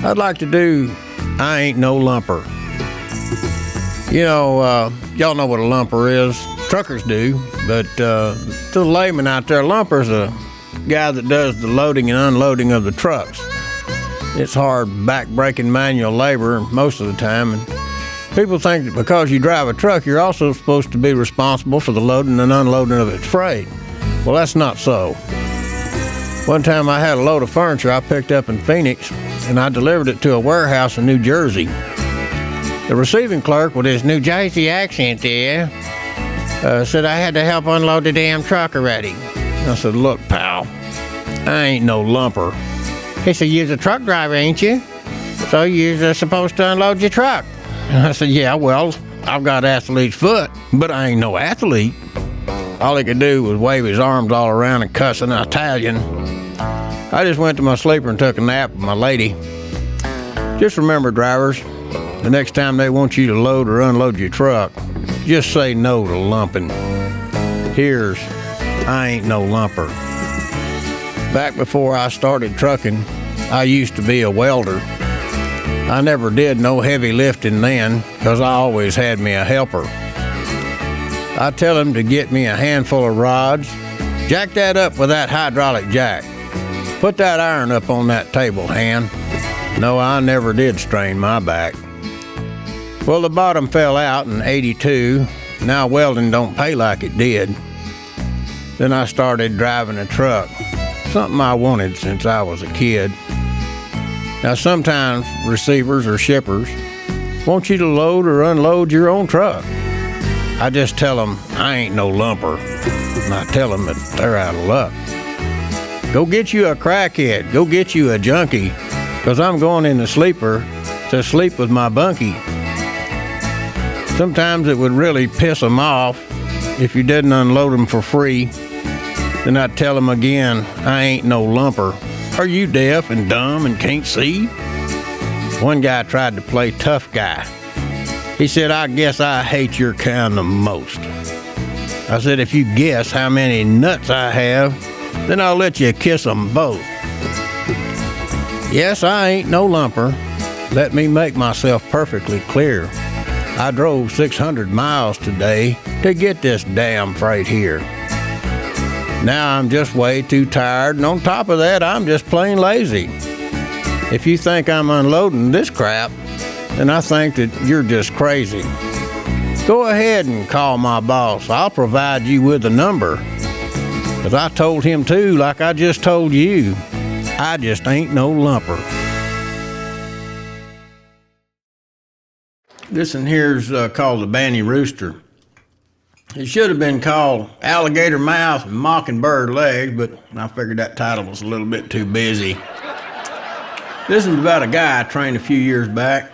I'd like to do I Ain't No Lumper. You know, y'all know what a lumper is. Truckers do, but to the layman out there, a lumper's a guy that does the loading and unloading of the trucks. It's hard, back-breaking manual labor most of the time, and people think that because you drive a truck, you're also supposed to be responsible for the loading and unloading of its freight. Well, that's not so. One time I had a load of furniture I picked up in Phoenix, and I delivered it to a warehouse in New Jersey. The receiving clerk, with his New Jersey accent there, said I had to help unload the damn truck already. I said, look, pal, I ain't no lumper. He said, you're a truck driver, ain't you? So you're supposed to unload your truck. And I said, yeah, well, I've got athlete's foot, but I ain't no athlete. All he could do was wave his arms all around and cuss in Italian. I just went to my sleeper and took a nap with my lady. Just remember, drivers, the next time they want you to load or unload your truck, just say no to lumping. Here's I Ain't No Lumper. Back before I started trucking, I used to be a welder. I never did no heavy lifting then, because I always had me a helper. I tell him to get me a handful of rods, jack that up with that hydraulic jack. Put that iron up on that table, hand. No, I never did strain my back. Well, the bottom fell out in '82. Now welding don't pay like it did. Then I started driving a truck, something I wanted since I was a kid. Now sometimes receivers or shippers want you to load or unload your own truck. I just tell them I ain't no lumper, and I tell them that they're out of luck. Go get you a crackhead, go get you a junkie, 'cause I'm going in the sleeper to sleep with my bunkie. Sometimes it would really piss them off if you didn't unload them for free. Then I'd tell them again, I ain't no lumper. Are you deaf and dumb and can't see? One guy tried to play tough guy. He said, I guess I hate your kind the most. I said, if you guess how many nuts I have, then I'll let you kiss them both. Yes, I ain't no lumper. Let me make myself perfectly clear. I drove 600 miles today to get this damn freight here. Now I'm just way too tired, and on top of that, I'm just plain lazy. If you think I'm unloading this crap, then I think that you're just crazy. Go ahead and call my boss. I'll provide you with a number. 'Cause I told him too, like I just told you, I just ain't no lumper. This one here's called the Banty Rooster. It should have been called Alligator Mouth and Mockingbird Legs, but I figured that title was a little bit too busy. This is about a guy I trained a few years back.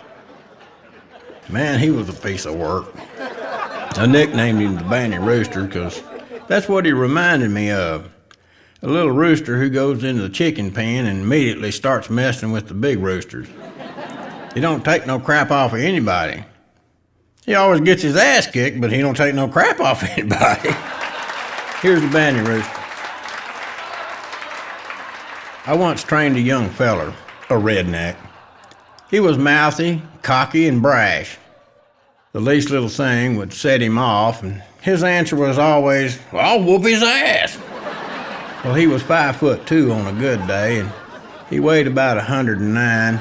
Man, he was a piece of work. I nicknamed him the Banty Rooster because that's what he reminded me of. A little rooster who goes into the chicken pen and immediately starts messing with the big roosters. He don't take no crap off of anybody. He always gets his ass kicked, but he don't take no crap off of anybody. Here's the Banty Rooster. I once trained a young feller, a redneck. He was mouthy, cocky, and brash. The least little thing would set him off, and his answer was always, well, I'll whoop his ass. Well, he was 5'2" on a good day, and he weighed about 109.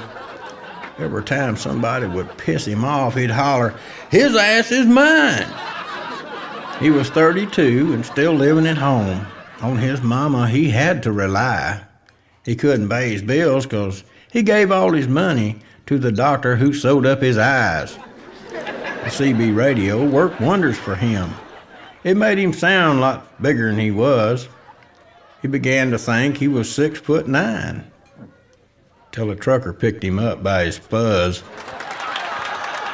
Every time somebody would piss him off, he'd holler, his ass is mine. He was 32 and still living at home. On his mama, he had to rely. He couldn't pay his bills because he gave all his money to the doctor who sewed up his eyes. The CB radio worked wonders for him. It made him sound a lot bigger than he was. He began to think he was 6'9", till a trucker picked him up by his fuzz.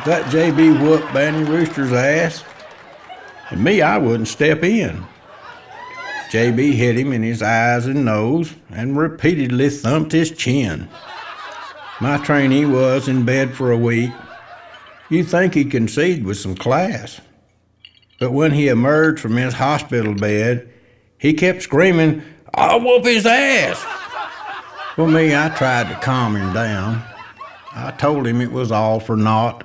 That JB whooped Banty Rooster's ass, and me, I wouldn't step in. JB hit him in his eyes and nose and repeatedly thumped his chin. My trainee was in bed for a week. You'd think he'd concede with some class. But when he emerged from his hospital bed, he kept screaming, I'll whoop his ass. Well, me, I tried to calm him down. I told him it was all for naught.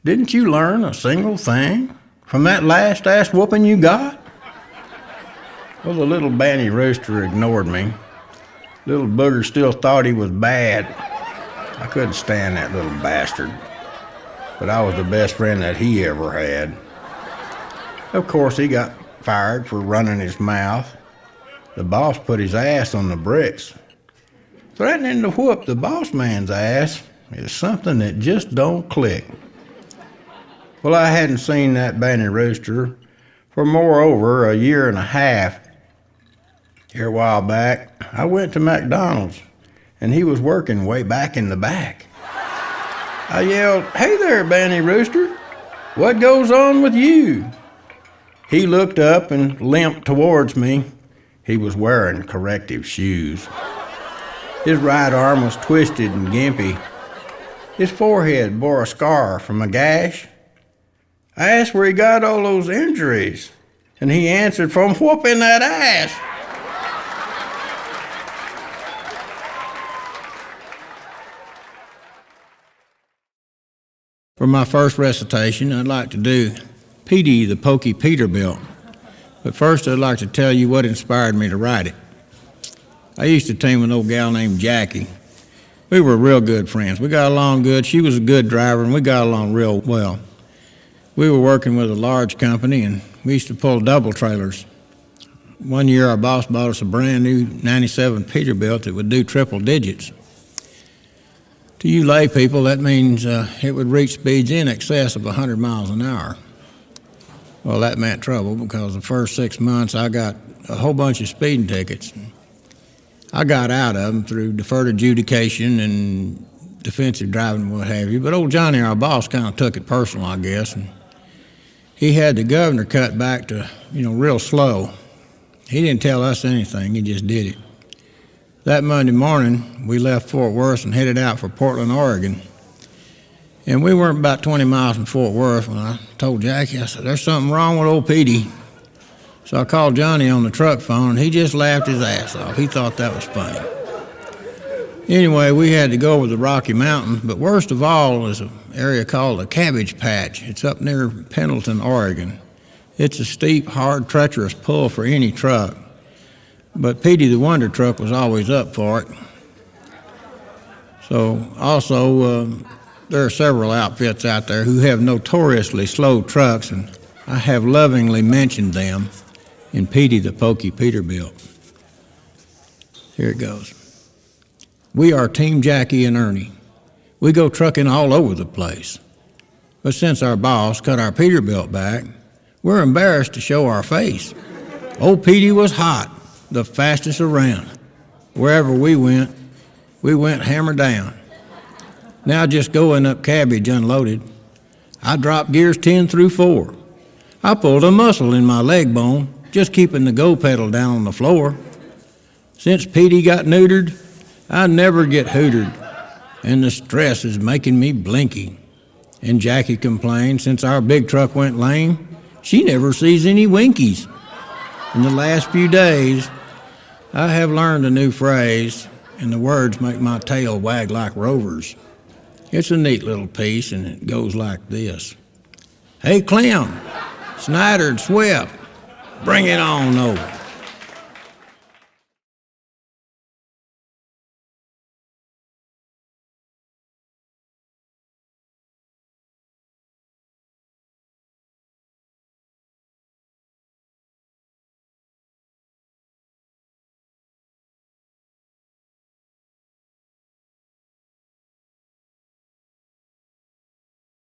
Didn't you learn a single thing from that last ass whooping you got? Well, the little Banty Rooster ignored me. Little booger still thought he was bad. I couldn't stand that little bastard. But I was the best friend that he ever had. Of course, he got fired for running his mouth. The boss put his ass on the bricks. Threatening to whoop the boss man's ass is something that just don't click. Well, I hadn't seen that Banty Rooster for moreover a year and a half. Here a while back, I went to McDonald's, and he was working way back in the back. I yelled, "Hey there, Banty Rooster, what goes on with you?" He looked up and limped towards me. He was wearing corrective shoes. His right arm was twisted and gimpy. His forehead bore a scar from a gash. I asked where he got all those injuries, and he answered, "From whooping that ass." For my first recitation, I'd like to do Petey the Pokey Peterbilt. But first, I'd like to tell you what inspired me to write it. I used to team with an old gal named Jackie. We were real good friends. We got along good. She was a good driver, and we got along real well. We were working with a large company, and we used to pull double trailers. One year, our boss bought us a brand new 97 Peterbilt that would do triple digits. To you lay people, that means it would reach speeds in excess of 100 miles an hour. Well, that meant trouble because the first 6 months I got a whole bunch of speeding tickets. I got out of them through deferred adjudication and defensive driving and what have you. But old Johnny, our boss, kind of took it personal, I guess. And he had the governor cut back to, real slow. He didn't tell us anything, he just did it. That Monday morning, we left Fort Worth and headed out for Portland, Oregon. And we weren't about 20 miles from Fort Worth when I told Jackie, I said, "There's something wrong with old Petey." So I called Johnny on the truck phone, and he just laughed his ass off. He thought that was funny. Anyway, we had to go over the Rocky Mountains, but worst of all is an area called the Cabbage Patch. It's up near Pendleton, Oregon. It's a steep, hard, treacherous pull for any truck. But Petey the Wonder Truck was always up for it. So also, there are several outfits out there who have notoriously slow trucks, and I have lovingly mentioned them in Petey the Pokey Peterbilt. Here it goes. We are Team Jackie and Ernie. We go trucking all over the place. But since our boss cut our Peterbilt back, we're embarrassed to show our face. Old Petey was hot, the fastest around. Wherever we went hammer down. Now just going up Cabbage unloaded, I dropped gears 10 through 4. I pulled a muscle in my leg bone, just keeping the go pedal down on the floor. Since Petey got neutered, I never get hootered, and the stress is making me blinky. And Jackie complained since our big truck went lame, she never sees any winkies. In the last few days, I have learned a new phrase, and the words make my tail wag like rovers. It's a neat little piece, and it goes like this. Hey, Clem, Snyder and Swift, bring it on over.